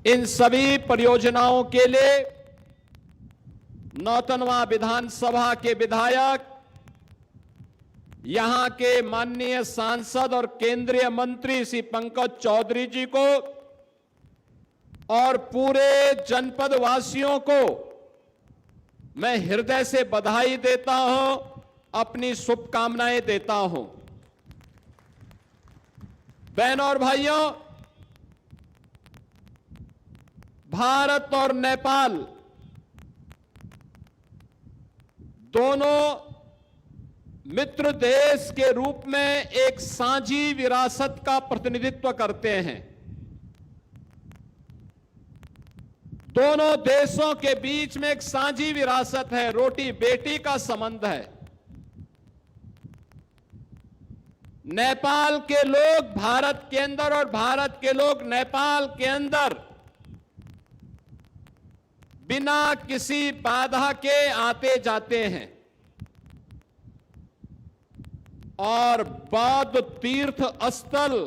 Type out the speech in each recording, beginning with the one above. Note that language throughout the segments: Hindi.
इन सभी परियोजनाओं के लिए नौतनवा विधानसभा के विधायक, यहां के माननीय सांसद और केंद्रीय मंत्री श्री पंकज चौधरी जी को और पूरे जनपद वासियों को मैं हृदय से बधाई देता हूं, अपनी शुभकामनाएं देता हूं। बहनों और भाइयों, भारत और नेपाल दोनों मित्र देश के रूप में एक साझी विरासत का प्रतिनिधित्व करते हैं। दोनों देशों के बीच में एक साझी विरासत है, रोटी बेटी का संबंध है। नेपाल के लोग भारत के अंदर और भारत के लोग नेपाल के अंदर बिना किसी बाधा के आते जाते हैं और बौद्ध तीर्थ स्थल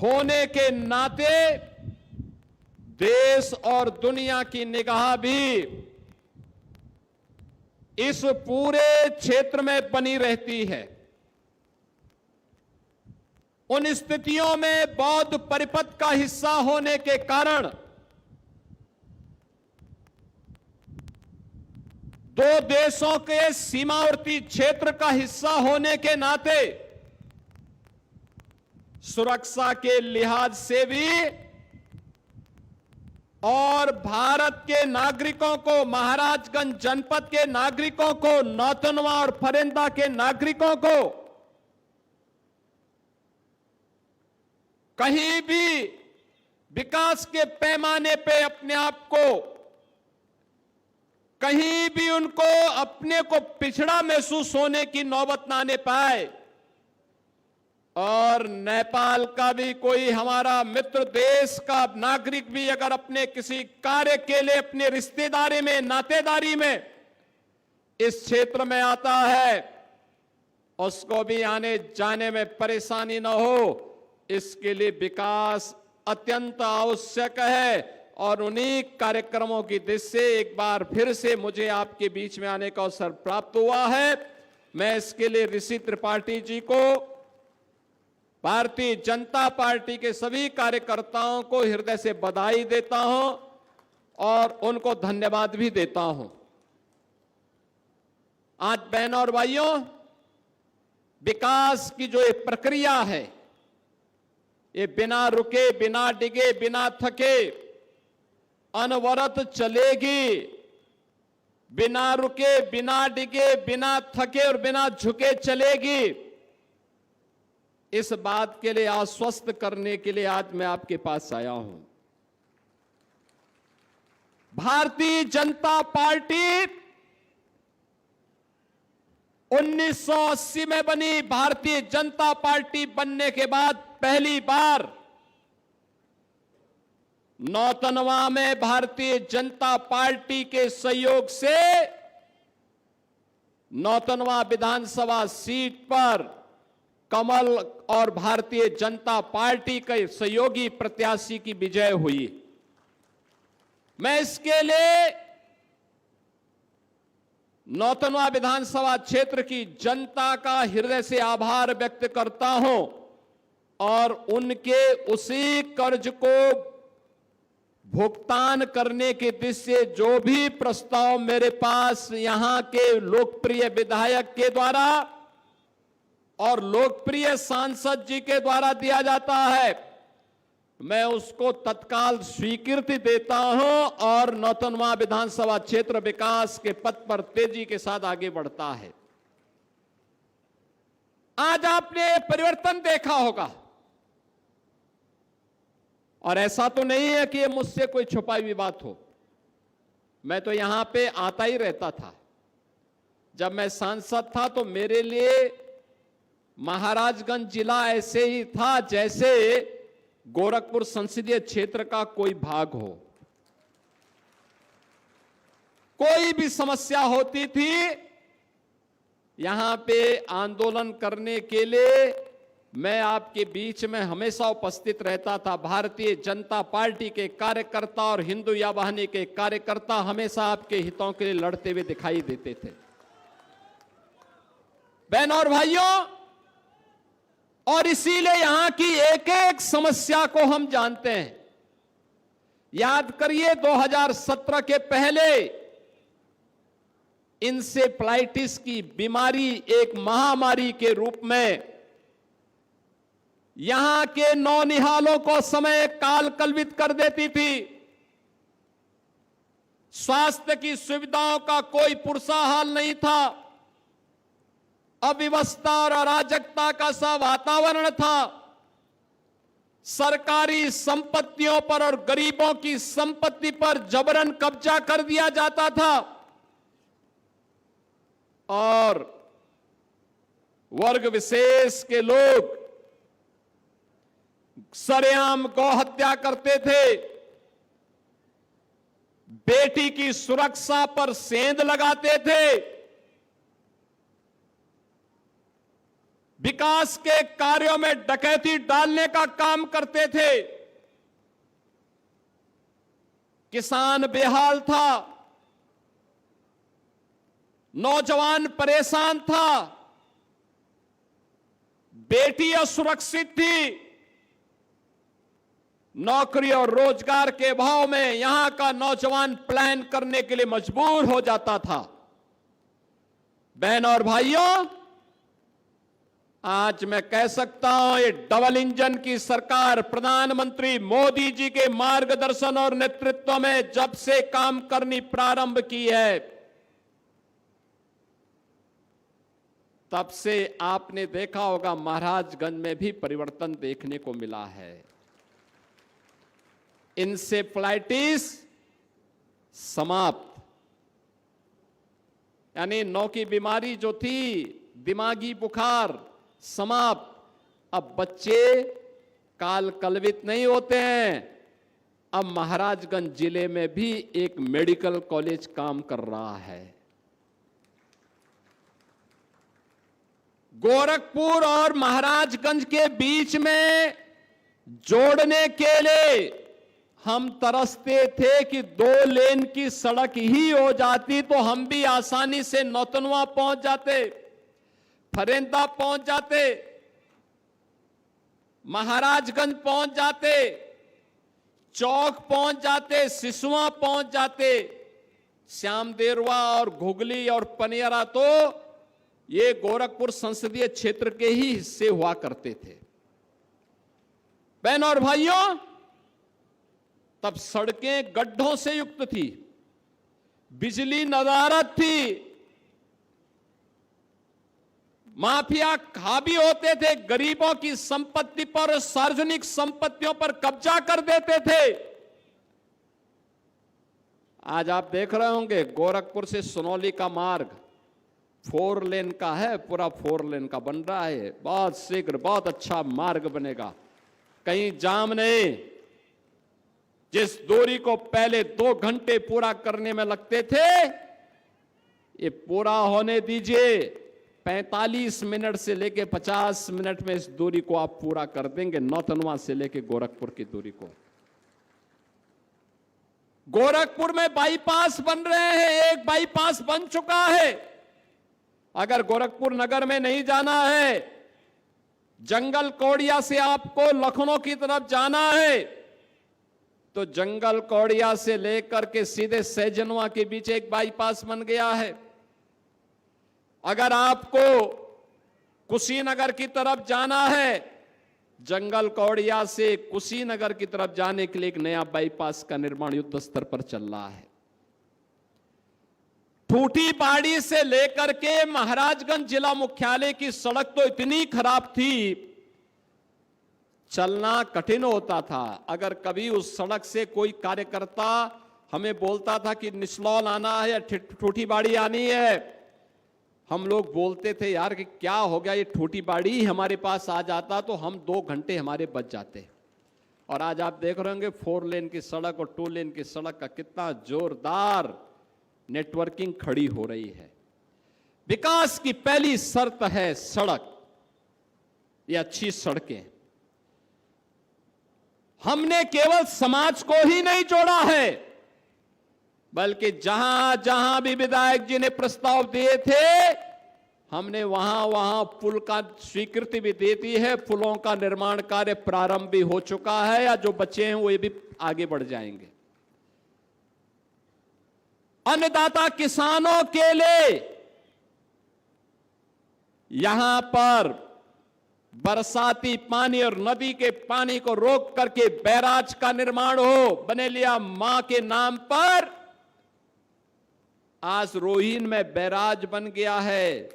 होने के नाते देश और दुनिया की निगाह भी इस पूरे क्षेत्र में बनी रहती है। उन स्थितियों में बौद्ध परिपथ का हिस्सा होने के कारण दो देशों के सीमावर्ती क्षेत्र का हिस्सा होने के नाते सुरक्षा के लिहाज से भी और भारत के नागरिकों को, महाराजगंज जनपद के नागरिकों को, नौतनवा और फरेंदा के नागरिकों को कहीं भी विकास के पैमाने पे अपने आप को, कहीं भी उनको अपने को पिछड़ा महसूस होने की नौबत ना आने पाए और नेपाल का भी कोई हमारा मित्र देश का नागरिक भी अगर अपने किसी कार्य के लिए अपने रिश्तेदारी में, नातेदारी में इस क्षेत्र में आता है, उसको भी आने जाने में परेशानी न हो, इसके लिए विकास अत्यंत आवश्यक है। और उन्हीं कार्यक्रमों की दिशा से एक बार फिर से मुझे आपके बीच में आने का अवसर प्राप्त हुआ है। मैं इसके लिए ऋषि त्रिपाठी जी को, भारतीय जनता पार्टी के सभी कार्यकर्ताओं को हृदय से बधाई देता हूं और उनको धन्यवाद भी देता हूं। आज बहनों और भाइयों, विकास की जो एक प्रक्रिया है, ये बिना रुके, बिना डिगे, बिना थके अनवरत चलेगी। बिना रुके, बिना डिगे, बिना थके और बिना झुके चलेगी। इस बात के लिए आश्वस्त करने के लिए आज मैं आपके पास आया हूं। भारतीय जनता पार्टी 1980 में बनी। भारतीय जनता पार्टी बनने के बाद पहली बार नौतनवा में भारतीय जनता पार्टी के सहयोग से नौतनवा विधानसभा सीट पर कमल और भारतीय जनता पार्टी के सहयोगी प्रत्याशी की विजय हुई। मैं इसके लिए नौतनवा विधानसभा क्षेत्र की जनता का हृदय से आभार व्यक्त करता हूं और उनके उसी कर्ज को भुगतान करने के दिशा से जो भी प्रस्ताव मेरे पास यहां के लोकप्रिय विधायक के द्वारा और लोकप्रिय सांसद जी के द्वारा दिया जाता है, मैं उसको तत्काल स्वीकृति देता हूं और नौतनवा विधानसभा क्षेत्र विकास के पथ पर तेजी के साथ आगे बढ़ता है। आज आपने परिवर्तन देखा होगा और ऐसा तो नहीं है कि ये मुझसे कोई छुपाई हुई बात हो। मैं तो यहां पे आता ही रहता था। जब मैं सांसद था तो मेरे लिए महाराजगंज जिला ऐसे ही था जैसे गोरखपुर संसदीय क्षेत्र का कोई भाग हो। कोई भी समस्या होती थी, यहां पे आंदोलन करने के लिए मैं आपके बीच में हमेशा उपस्थित रहता था। भारतीय जनता पार्टी के कार्यकर्ता और हिंदू या वाहिनी के कार्यकर्ता हमेशा आपके हितों के लिए लड़ते हुए दिखाई देते थे। बहनों और भाइयों, और इसीलिए यहां की एक एक समस्या को हम जानते हैं। याद करिए 2017 के पहले इंसेफ्लाइटिस की बीमारी एक महामारी के रूप में यहां के नौनिहालों को समय काल कल्पित कर देती थी। स्वास्थ्य की सुविधाओं का कोई पुरसा हाल नहीं था। अव्यवस्था और अराजकता का सा वातावरण था। सरकारी संपत्तियों पर और गरीबों की संपत्ति पर जबरन कब्जा कर दिया जाता था और वर्ग विशेष के लोग सरेआम गौ हत्या करते थे। बेटी की सुरक्षा पर सेंध लगाते थे। विकास के कार्यों में डकैती डालने का काम करते थे। किसान बेहाल था, नौजवान परेशान था, बेटी असुरक्षित थी। नौकरी और रोजगार के अभाव में यहां का नौजवान प्लान करने के लिए मजबूर हो जाता था। बहनों और भाइयों, आज मैं कह सकता हूं ये डबल इंजन की सरकार प्रधानमंत्री मोदी जी के मार्गदर्शन और नेतृत्व में जब से काम करनी प्रारंभ की है, तब से आपने देखा होगा महाराजगंज में भी परिवर्तन देखने को मिला है। इंसेफ्लाइटिस समाप्त, यानी नौ की बीमारी जो थी, दिमागी बुखार, समाप्त। अब बच्चे काल कलवित नहीं होते हैं। अब महाराजगंज जिले में भी एक मेडिकल कॉलेज काम कर रहा है। गोरखपुर और महाराजगंज के बीच में जोड़ने के लिए हम तरसते थे कि 2 लेन की सड़क ही हो जाती तो हम भी आसानी से नौतनवा पहुंच जाते, फरेंदा पहुंच जाते, महाराजगंज पहुंच जाते, चौक पहुंच जाते, सिसुआ पहुंच जाते। श्याम देरवा और घुगली और पनियरा तो ये गोरखपुर संसदीय क्षेत्र के ही हिस्से हुआ करते थे। बहनों और भाइयों, तब सड़कें गड्ढों से युक्त थी, बिजली नदारद थी, माफिया हावी होते थे, गरीबों की संपत्ति पर, सार्वजनिक संपत्तियों पर कब्जा कर देते थे। आज आप देख रहे होंगे गोरखपुर से सोनौली का मार्ग 4 लेन का है, पूरा 4 लेन का बन रहा है। बहुत शीघ्र बहुत अच्छा मार्ग बनेगा, कहीं जाम नहीं। जिस दूरी को पहले 2 घंटे पूरा करने में लगते थे, ये पूरा होने दीजिए, 45 मिनट से लेके 50 मिनट में इस दूरी को आप पूरा कर देंगे, नौतनवा से लेके गोरखपुर की दूरी को। गोरखपुर में बाईपास बन रहे हैं, एक बाईपास बन चुका है। अगर गोरखपुर नगर में नहीं जाना है, जंगल कौड़िया से आपको लखनऊ की तरफ जाना है, तो जंगल कौड़िया से लेकर के सीधे सैजनवा के बीच एक बाईपास बन गया है। अगर आपको कुशीनगर की तरफ जाना है, जंगल कौड़िया से कुशीनगर की तरफ जाने के लिए एक नया बाईपास का निर्माण युद्ध स्तर पर चल रहा है। ठूठीपाड़ी से लेकर के महाराजगंज जिला मुख्यालय की सड़क तो इतनी खराब थी, चलना कठिन होता था। अगर कभी उस सड़क से कोई कार्यकर्ता हमें बोलता था कि निचलौल आना है या ठूठीबाड़ी आनी है, हम लोग बोलते थे यार कि क्या हो गया, ये ठूठीबाड़ी हमारे पास आ जाता तो हम 2 घंटे हमारे बच जाते। और आज आप देख रहे होंगे 4 लेन की सड़क और 2 लेन की सड़क का कितना जोरदार नेटवर्किंग खड़ी हो रही है। विकास की पहली शर्त है सड़क। ये अच्छी सड़कें। हमने केवल समाज को ही नहीं जोड़ा है, बल्कि जहां जहां भी विधायक जी ने प्रस्ताव दिए थे, हमने वहां वहां पुल का स्वीकृति भी दे दी है। पुलों का निर्माण कार्य प्रारंभ भी हो चुका है, या जो बचे हैं वो भी आगे बढ़ जाएंगे। अन्नदाता किसानों के लिए यहां पर बरसाती पानी और नदी के पानी को रोक करके बैराज का निर्माण हो। बनेलिया मां के नाम पर आज रोहिन में बैराज बन गया है।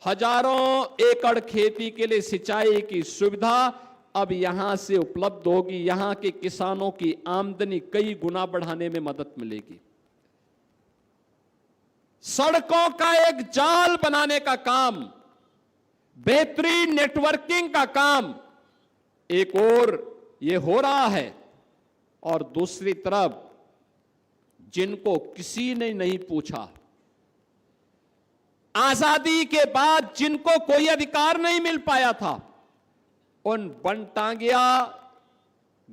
हजारों एकड़ खेती के लिए सिंचाई की सुविधा अब यहां से उपलब्ध होगी। यहां के किसानों की आमदनी कई गुना बढ़ाने में मदद मिलेगी। सड़कों का एक जाल बनाने का काम, बेहतरीन नेटवर्किंग का काम एक और ये हो रहा है, और दूसरी तरफ जिनको किसी ने नहीं पूछा, आजादी के बाद जिनको कोई अधिकार नहीं मिल पाया था, उन बनटांगिया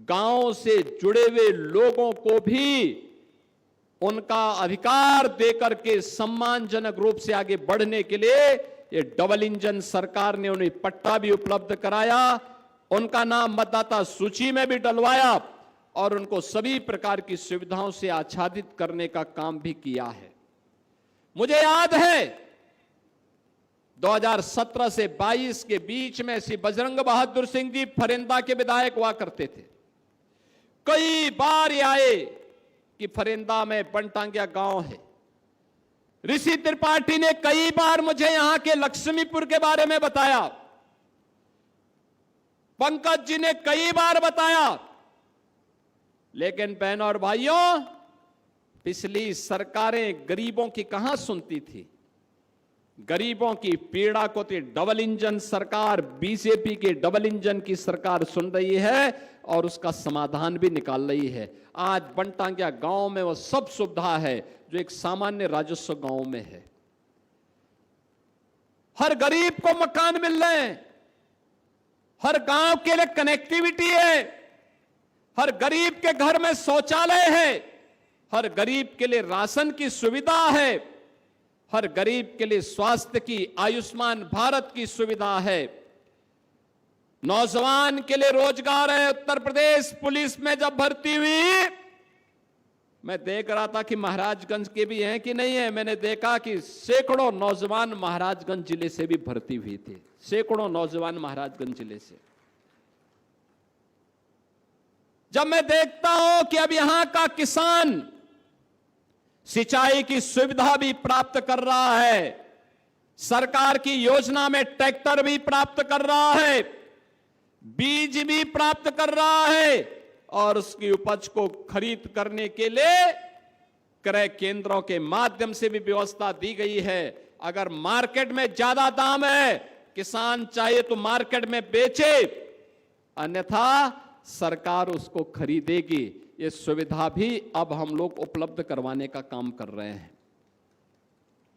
गांव से जुड़े हुए लोगों को भी उनका अधिकार देकर के सम्मानजनक रूप से आगे बढ़ने के लिए ये डबल इंजन सरकार ने उन्हें पट्टा भी उपलब्ध कराया, उनका नाम मतदाता सूची में भी डलवाया, और उनको सभी प्रकार की सुविधाओं से आच्छादित करने का काम भी किया है। मुझे याद है 2017 से 22 के बीच में श्री बजरंग बहादुर सिंह जी फरेंदा के विधायक हुआ करते थे। कई बार ये आए कि फरेंदा में बनटांगिया गांव है। ऋषि त्रिपाठी ने कई बार मुझे यहां के लक्ष्मीपुर के बारे में बताया। पंकज जी ने कई बार बताया। लेकिन बहनों और भाइयों, पिछली सरकारें गरीबों की कहां सुनती थी। गरीबों की पीड़ा को तो डबल इंजन सरकार, बीजेपी के डबल इंजन की सरकार सुन रही है और उसका समाधान भी निकाल रही है। आज बनटांगिया गांव में वो सब सुविधा है जो एक सामान्य राजस्व गांव में है। हर गरीब को मकान मिल रहे हैं, हर गांव के लिए कनेक्टिविटी है, हर गरीब के घर में शौचालय है, हर गरीब के लिए राशन की सुविधा है, हर गरीब के लिए स्वास्थ्य की, आयुष्मान भारत की सुविधा है, नौजवान के लिए रोजगार है। उत्तर प्रदेश पुलिस में जब भर्ती हुई, मैं देख रहा था कि महाराजगंज के भी हैं कि नहीं है। मैंने देखा कि सैकड़ों नौजवान महाराजगंज जिले से भी भर्ती हुई थे, सैकड़ों नौजवान महाराजगंज जिले से। जब मैं देखता हूं कि अब यहां का किसान सिंचाई की सुविधा भी प्राप्त कर रहा है, सरकार की योजना में ट्रैक्टर भी प्राप्त कर रहा है, बीज भी प्राप्त कर रहा है, और उसकी उपज को खरीद करने के लिए क्रय केंद्रों के माध्यम से भी व्यवस्था दी गई है। अगर मार्केट में ज्यादा दाम है, किसान चाहे तो मार्केट में बेचे, अन्यथा सरकार उसको खरीदेगी। ये सुविधा भी अब हम लोग उपलब्ध करवाने का काम कर रहे हैं।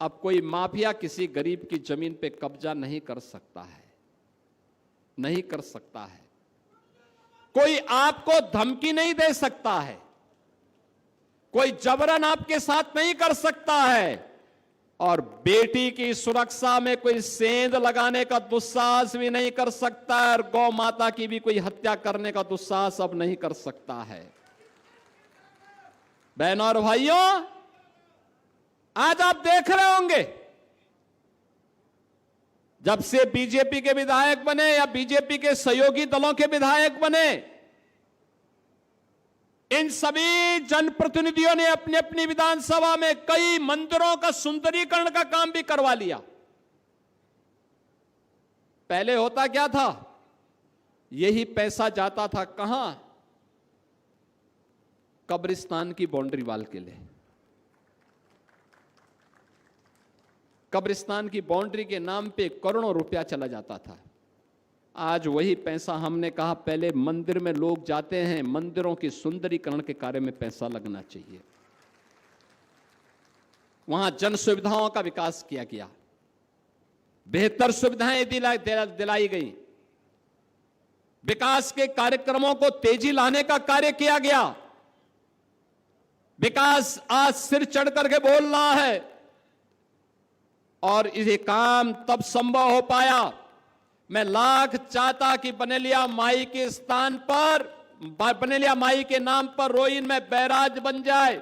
अब कोई माफिया किसी गरीब की जमीन पे कब्जा नहीं कर सकता है, नहीं कर सकता है। कोई आपको धमकी नहीं दे सकता है, कोई जबरन आपके साथ नहीं कर सकता है, और बेटी की सुरक्षा में कोई सेंध लगाने का दुस्साहस भी नहीं कर सकता है, और गौ माता की भी कोई हत्या करने का दुस्साहस अब नहीं कर सकता है। बहनों और भाइयों, आज आप देख रहे होंगे, जब से बीजेपी के विधायक बने या बीजेपी के सहयोगी दलों के विधायक बने, इन सभी जनप्रतिनिधियों ने अपनी अपनी विधानसभा में कई मंदिरों का सुंदरीकरण का काम भी करवा लिया। पहले होता क्या था, यही पैसा जाता था कहां? कब्रिस्तान की बाउंड्री वाल के लिए। कब्रिस्तान की बाउंड्री के नाम पे करोड़ों रुपया चला जाता था। आज वही पैसा, हमने कहा पहले मंदिर में लोग जाते हैं, मंदिरों की सुंदरीकरण के कार्य में पैसा लगना चाहिए। वहां जन सुविधाओं का विकास किया गया, बेहतर सुविधाएं दिलाई गई। विकास के कार्यक्रमों को तेजी लाने का कार्य किया गया। विकास आज सिर चढ़ करके बोल रहा है और ये काम तब संभव हो पाया। मैं लाख चाहता कि बनेलिया माई के स्थान पर, बनेलिया माई के नाम पर रोइन में बैराज बन जाए।